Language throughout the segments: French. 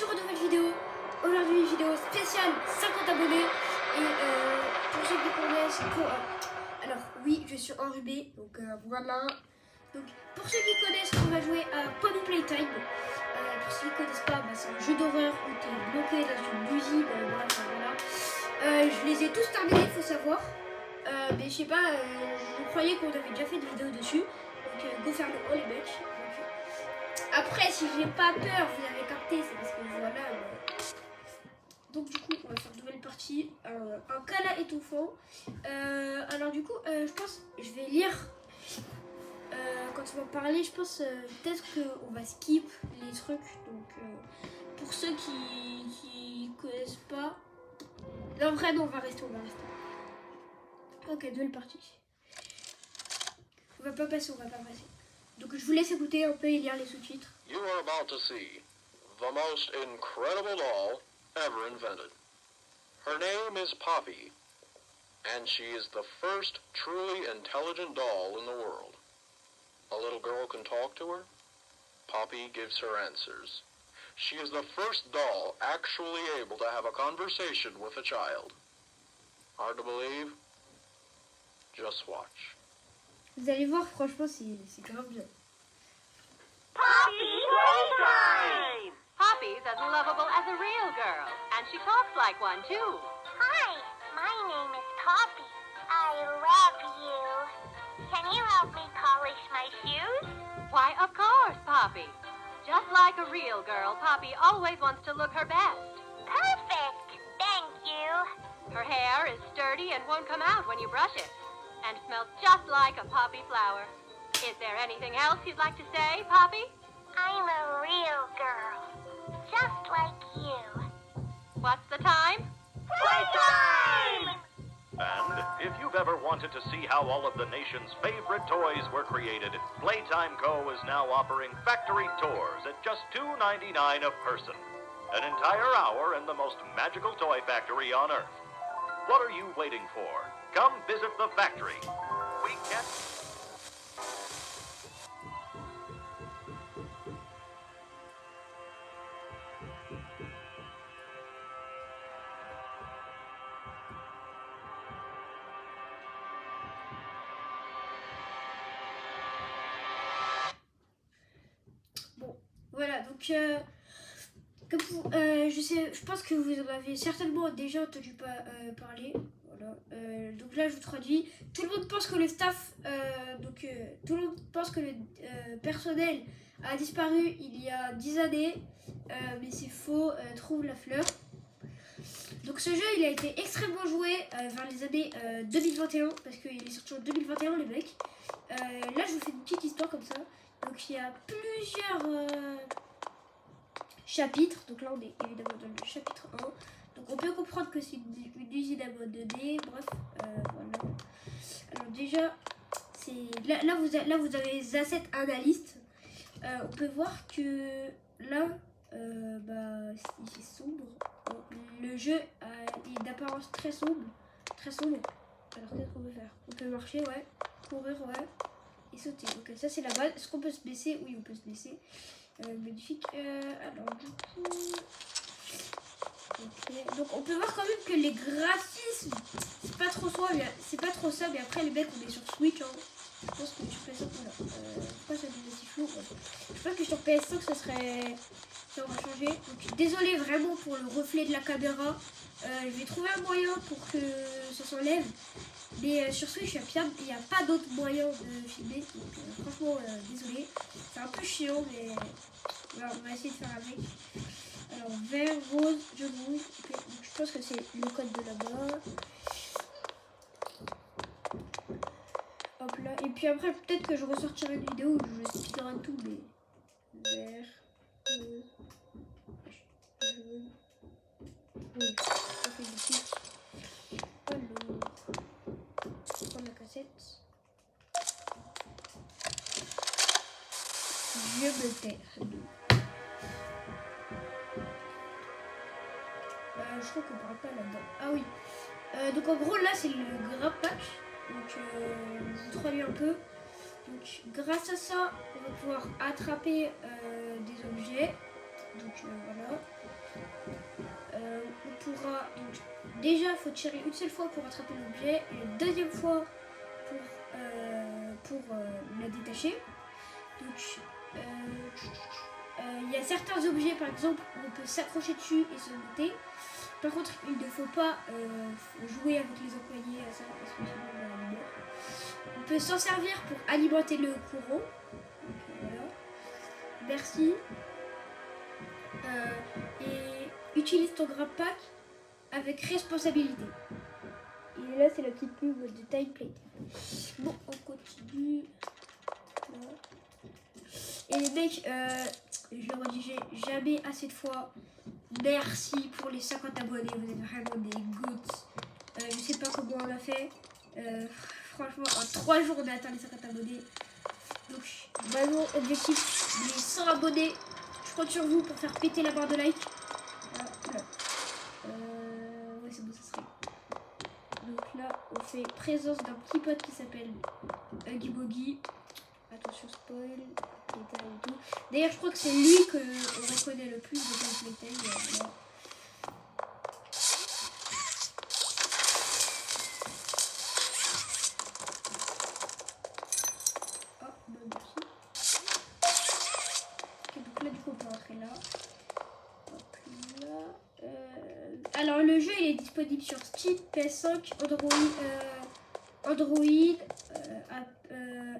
sur une nouvelle vidéo. Aujourd'hui, vidéo spéciale 50 abonnés. Et pour ceux qui connaissent, alors oui, je suis enrhumée, donc voilà. Donc pour ceux qui connaissent, on va jouer à Poppy Playtime. Pour ceux qui connaissent pas, c'est un jeu d'horreur où tu es bloqué dans une usine. Voilà. Je les ai tous terminés, il faut savoir. Mais je sais pas, je croyais qu'on avait déjà fait des vidéos dessus. Donc go faire le haut les mecs. Après, si j'ai pas peur, vous avez capté, c'est parce que voilà. Donc du coup, on va faire une nouvelle partie, un câlin étouffant. Alors du coup, je pense, je vais lire. Quand on va parler, je pense peut-être qu'on va skip les trucs. Donc pour ceux qui connaissent pas, en vrai non, on va rester. Ok, nouvelle partie. On va pas passer. Donc je vous laisse écouter un peu et lire les sous-titres. You are about to see the most incredible doll ever invented. Her name is Poppy, and she is the first truly intelligent doll in the world. A little girl can talk to her. Poppy gives her answers. She is the first doll actually able to have a conversation with a child. Hard to believe? Just watch. Vous allez voir, franchement, c'est grave bien. Poppy Playtime! Poppy's as lovable as a real girl, and she talks like one too. Hi, my name is Poppy. I love you. Can you help me polish my shoes? Why, of course, Poppy. Just like a real girl, Poppy always wants to look her best. Perfect. Thank you. Her hair is sturdy and won't come out when you brush it, and smells just like a poppy flower. Is there anything else you'd like to say, Poppy? I'm a real girl, just like you. What's the time? Playtime! And if you've ever wanted to see how all of the nation's favorite toys were created, Playtime Co. is now offering factory tours at just $2.99 a person. An entire hour in the most magical toy factory on Earth. What are you waiting for? Come visit the factory. We can't... Bon, voilà, donc je pense que vous en avez certainement déjà entendu parler. Voilà. Donc là, je vous traduis. Tout le monde pense que le staff, tout le monde pense que le personnel a disparu il y a 10 années, mais c'est faux. Trouve la fleur. Donc ce jeu, il a été extrêmement joué vers les années 2021 parce qu'il est sorti en 2021, les mecs. Là, je vous fais une petite histoire comme ça. Donc il y a plusieurs chapitres. Donc là, on est évidemment dans le chapitre 1. Donc on peut comprendre que c'est une usine abandonnée. Bref, voilà. Alors déjà, là vous avez les assets analystes. On peut voir que là, c'est sombre. Le jeu est d'apparence très sombre. Alors qu'est-ce qu'on peut faire? On peut marcher, ouais. Courir, ouais. Et sauter. Donc ça c'est la base. Est-ce qu'on peut se blesser? Oui, on peut se blesser. Magnifique. Alors du coup... Okay. Donc on peut voir quand même que les graphismes, c'est pas trop ça, mais après les mecs on est sur Switch, hein. Je pense que sur PS5, voilà. Pourquoi ça devient si flou? Ouais. Je pense que sur PS5 ça aura changé. Donc désolé vraiment pour le reflet de la caméra. Je vais trouver un moyen pour que ça s'enlève. Mais sur Switch, il n'y a pas d'autre moyen de filmer. Donc franchement, désolé. C'est un peu chiant, mais voilà, on va essayer de faire avec. Alors, vert, rose, jaune, rouge. Okay. Donc, je pense que c'est le code de là-bas. Hop là. Et puis après, peut-être que je ressortirai une vidéo où je speedrun tout, mais vert, rose, jaune, rouge. Ça fait du titre. Alors, je vais prendre la cassette. Je me tais. Je crois qu'on parle pas là-dedans. Ah oui. Donc en gros là c'est le grab pack. Donc je vous traduis un peu. Donc grâce à ça on va pouvoir attraper des objets. Donc voilà. On pourra... Donc, déjà, il faut tirer une seule fois pour attraper l'objet. Et une deuxième fois pour la détacher. Donc, il y a certains objets, par exemple, où on peut s'accrocher dessus et se monter. Par contre, il ne faut pas jouer avec les employés à ça, parce que sinon, on va mort. On peut s'en servir pour alimenter le courant. Donc, voilà. Merci. Et utilise ton grab pack avec responsabilité. Et là, c'est la petite pub de Time Plate. Bon, on continue. Là. Et les mecs, je le redis jamais assez de fois. Merci pour les 50 abonnés, vous êtes vraiment des gouttes. Je sais pas comment on l'a fait. Franchement, en 3 jours, on a atteint les 50 abonnés. Donc, maintenant, objectif, les 100 abonnés. Je compte sur vous pour faire péter la barre de like. Voilà. Ouais, c'est bon, ça serait. Donc là, on fait présence d'un petit pote qui s'appelle Huggy Boggy. Attention, spoil. Playtime et tout. D'ailleurs, je crois que c'est lui qu'on reconnaît le plus de Playtime. Voilà. Oh, bon, merci. Ok, donc là, du coup, on peut rentrer là. Hop, là. Alors, le jeu, il est disponible sur Steam, PS5, Android,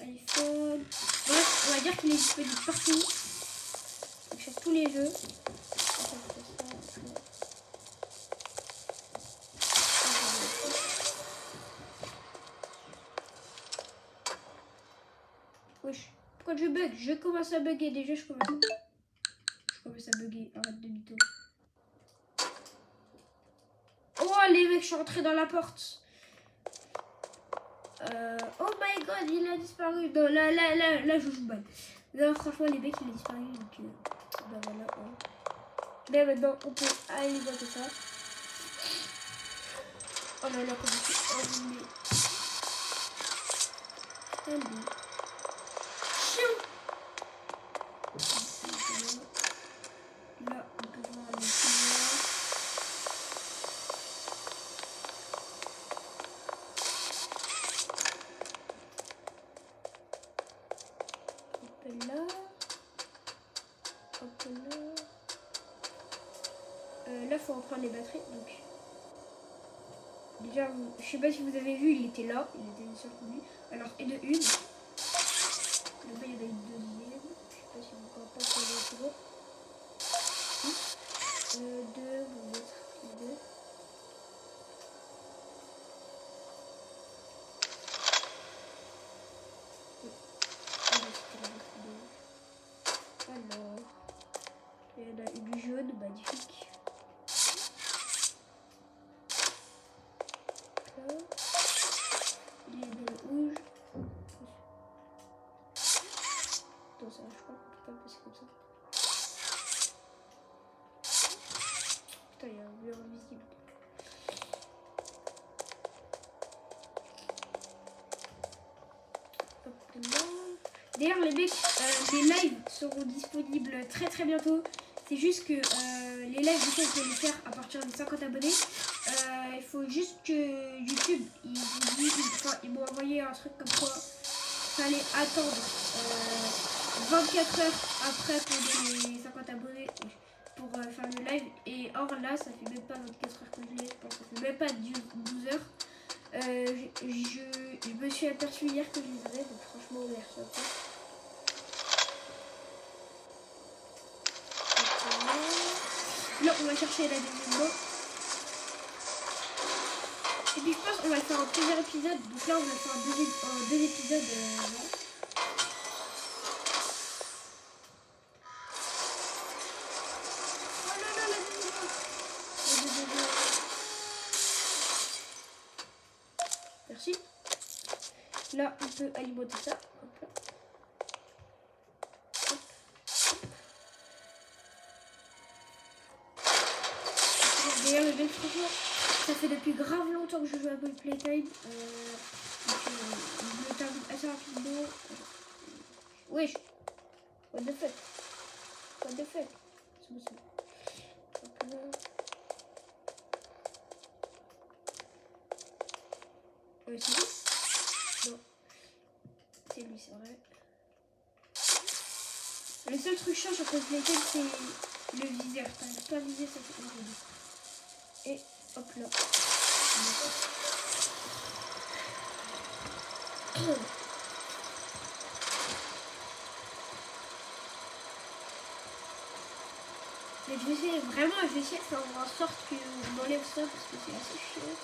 iPhone. Bref, on va dire qu'il est disponible partout. Donc, sur tous les jeux. Wesh, pourquoi je bug? Je commence à bugger déjà, je commence à bugger. Arrête de mytho. Oh les mecs, je suis rentré dans la porte. Oh my god, il a disparu. Non, là je joue mal. Là, franchement, les mecs, il a disparu. Donc, bah voilà. Là, maintenant, on peut aller voir tout ça. Oh là là, comment c'est enrhumé. Allez. Chiou. Là, on peut voir les couloirs. Là, hop là. Là, faut reprendre les batteries. Donc, déjà, je sais pas si vous avez vu, il était là, il était sur lui. Alors, et de une. Là-bas, il y en a une deuxième. Je sais pas si vous pouvez pas faire le tour. Deux, on va mettre les deux. Alors, il y en a une jaune, magnifique. Là. Il y a une rouge. Attends, ça, je crois qu'on peut pas passer comme ça. Putain, il y a un mur invisible. Hop là. D'ailleurs, les mecs, les lives seront disponibles très très bientôt. C'est juste que les lives, du coup, on peut les faire à partir de 50 abonnés. Il faut juste que YouTube, ils m'ont envoyé un truc comme quoi il fallait attendre 24 heures après pour les 50 abonnés pour faire le live. Et or là, ça fait même pas 24 heures que je l'ai. Je pense que ça fait même pas 12 heures. Je me suis aperçu hier que je les avais, donc franchement, merci à toi. Là, on va chercher la deuxième mot. Et puis je pense qu'on va le faire en plusieurs épisodes. Donc là, on va le faire en deux épisodes. Là. Oh là là, la deuxième mot. Merci. Là, on peut alimenter ça. Hop là. D'ailleurs, le bel franchement, ça fait depuis grave longtemps que je joue à Ball Playtime. Donc, je le termine assez rapidement. Wesh. What the fuck. What the fuck. C'est bon, c'est bon. Hop Ouais, c'est lui? Non. C'est lui, c'est vrai. Le seul truc chiant sur Cold Playtime, c'est le viseur. T'arrives pas à viser, ça fait horrible. Et hop là. Mais je vais essayer, vraiment, je vais essayer de faire en sorte qu'on enlève ça parce que c'est assez chiant.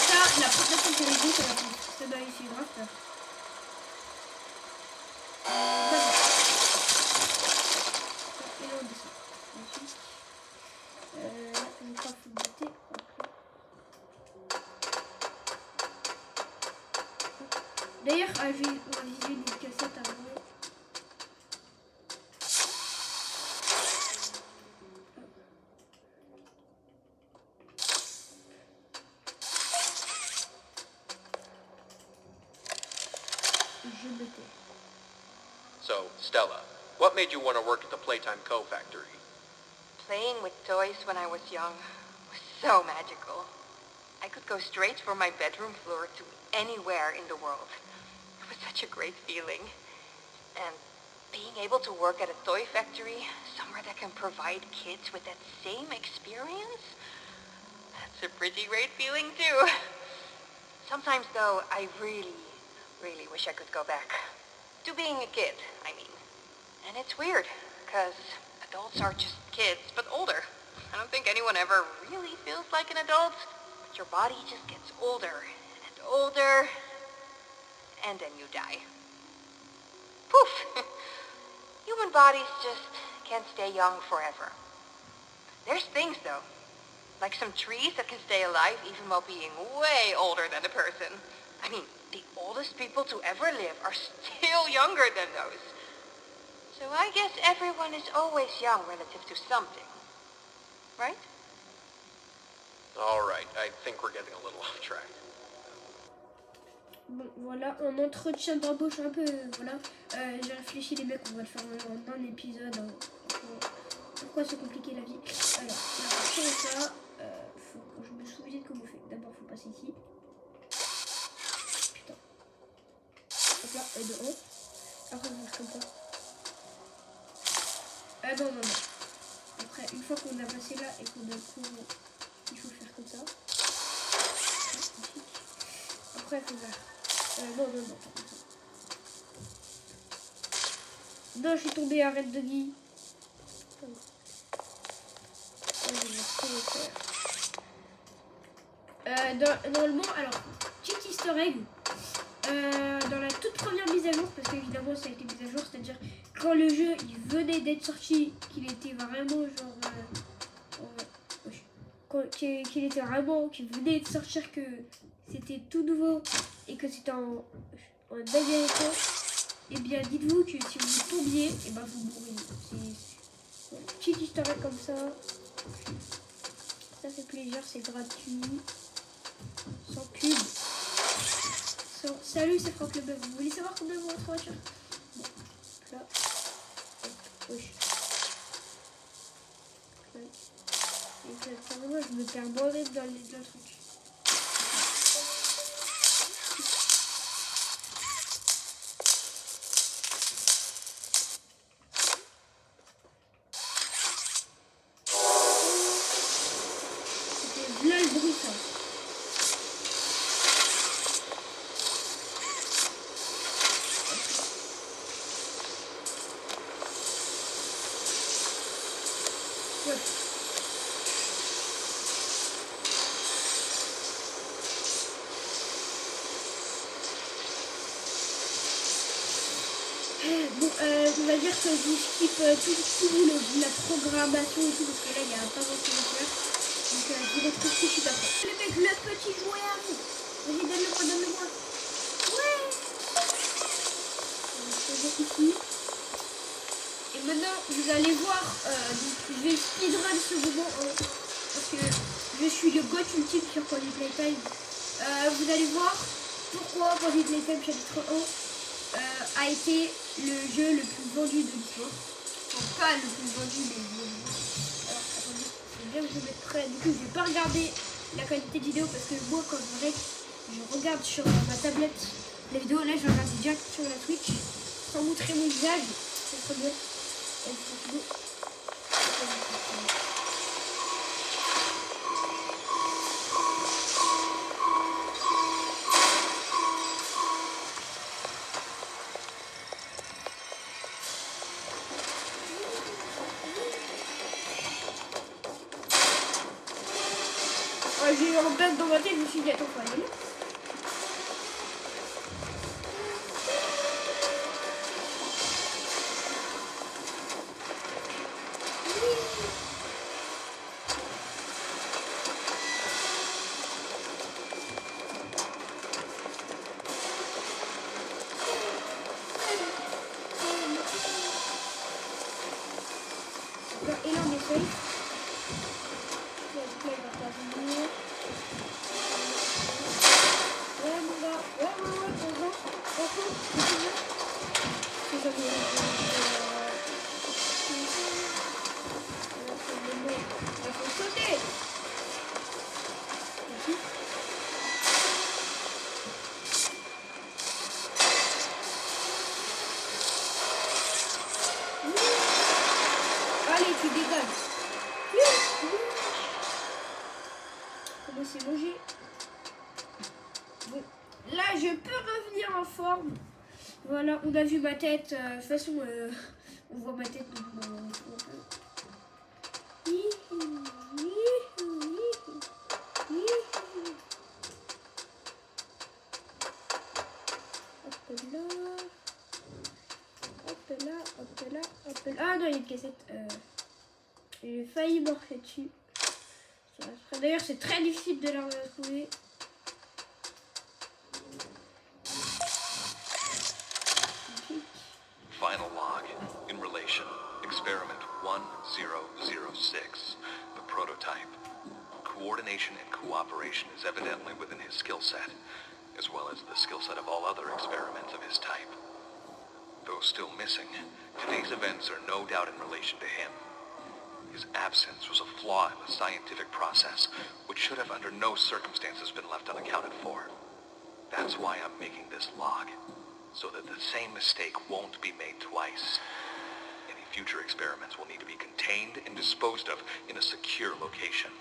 Ça, la première fois que j'ai vu, ça m'a fait grave peur. Et là, on descend. Ensuite, là, je crois qu'il faut buter. D'ailleurs, on va viser une cassette avant. Je mettais. So, Stella, what made you want to work at the Playtime Co. factory? Playing with toys when I was young was so magical. I could go straight from my bedroom floor to anywhere in the world. It was such a great feeling. And being able to work at a toy factory, somewhere that can provide kids with that same experience, that's a pretty great feeling too. Sometimes though, I really wish I could go back. To being a kid, I mean. And it's weird, because adults are just kids, but older. I don't think anyone ever really feels like an adult. But your body just gets older and older, and then you die. Poof! Human bodies just can't stay young forever. There's things, though. Like some trees that can stay alive even while being way older than a person. I mean, the oldest people to ever live are still younger than those. So I guess everyone is always young relative to something. Right? All right, I think we're getting a little off track. Bon, voilà, on entretient d'embauche un peu, voilà. J'ai réfléchi les mecs, on va le faire en un épisode. Hein. Pourquoi c'est compliqué la vie? Alors, on va faire ça. Faut que je me souvienne comment on fait. D'abord, faut passer ici. Putain. Hop là, et de haut. Après, on va faire comme ça. Ah non. Après, une fois qu'on a passé là et qu'on a le cours, il faut faire comme ça. Après, il faut faire. Non. Non, je suis tombé, arrête de Guy. Normalement, alors, petit easter egg. Dans la toute première mise à jour, parce qu'évidemment ça a été mise à jour, c'est-à-dire quand le jeu il venait d'être sorti, qu'il était vraiment genre qu'il était vraiment, qu'il venait de sortir, que c'était tout nouveau et que c'était en américain, et bien dites-vous que si vous tombiez, et ben vous mourriez. C'est petit easter egg comme ça. Ça fait plaisir, c'est gratuit, sans pub. Salut, c'est Franck Leboeuf. Vous voulez savoir combien vaut votre voiture? Bon, là. Oui. Et ça, moi, je me perds moi-même dans le truc. C'était là le bruit, ça. Bon, on va dire que je skip tout la programmation et tout, parce que là il n'y a pas grand chose à faire. Donc je vous retrouve tout de suite après. Le mec, le petit jouet à vous. Vas-y, donne-le-moi. Ouais. On va poser ici. Et maintenant, vous allez voir, donc, je vais speedrun ce moment, parce que je suis le goth ultime sur Poly Playtime. Vous allez voir pourquoi Poly Playtime chapitre 1. a été le jeu le plus vendu de l'histoire. Enfin, pas le plus vendu, mais le plus vendu. Alors, attendez, c'est bien que je mette près. Du coup, je vais pas regarder la qualité de vidéo parce que moi, quand je regarde sur ma tablette la vidéo. Là, je regarde direct sur la Switch sans montrer mon visage. C'est très bien. J'ai eu un bug dans ma tête, je me suis dit attends, faut aller là. Et là on essaye. Allez, tu dégages. Comment c'est logé? Bon, là, je peux revenir en forme. Voilà, on a vu ma tête. De toute façon, on voit ma tête. Hop là. Ah non, il y a une cassette. J'ai failli marcher dessus. D'ailleurs, c'est très difficile de la retrouver. Final log in relation. Experiment 1006. The prototype. Coordination and cooperation is evidently within his skill set, as well as the skill set of all other experiments of his type. Though still missing, today's events are no doubt in relation to him. His absence was a flaw in the scientific process, which should have under no circumstances been left unaccounted for. That's why I'm making this log, so that the same mistake won't be made twice. Any future experiments will need to be contained and disposed of in a secure location.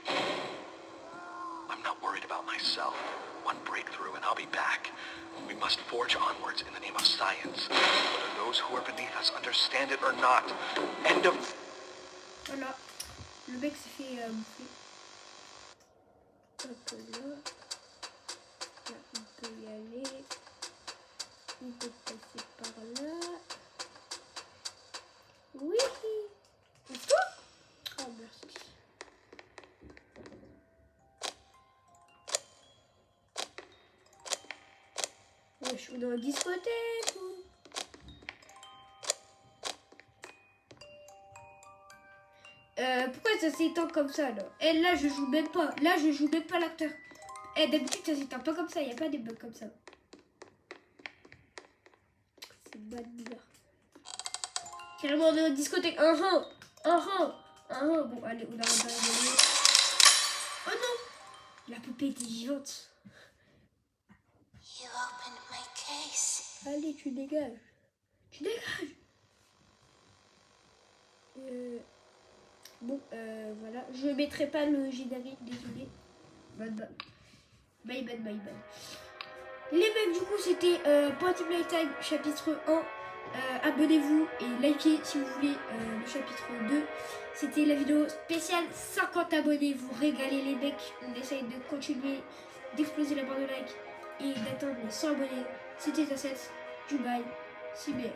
I'm not worried about myself. One breakthrough and I'll be back. We must forge onwards in the name of science, whether those who are beneath us understand it or not. End of... Voilà, le mec s'est fait bouffer. Hop là. Là, on peut y aller. On peut passer par là. Oui. Est-ce que? Oh, merci. Ouais, je suis dans la discothèque. Pourquoi ça s'éteint comme ça là? Et là je joue même pas. Là je joue même pas l'acteur. Et d'habitude ça s'éteint pas comme ça. Y a pas des bugs comme ça. C'est bizarre. Carrément on est en discothèque. Bon allez on arrête d'aller. Oh non, la poupée était vivante. You opened my case. Allez tu dégages. Bon, voilà. Je mettrai pas le générique, désolé. Bye. Les mecs, du coup, c'était Party Playtime chapitre 1. Abonnez-vous et likez si vous voulez le chapitre 2. C'était la vidéo spéciale 50 abonnés. Vous régalez les mecs. On essaye de continuer d'exploser la barre de like et d'atteindre les 100 abonnés. C'était Tasset, Dubaï, Cyber.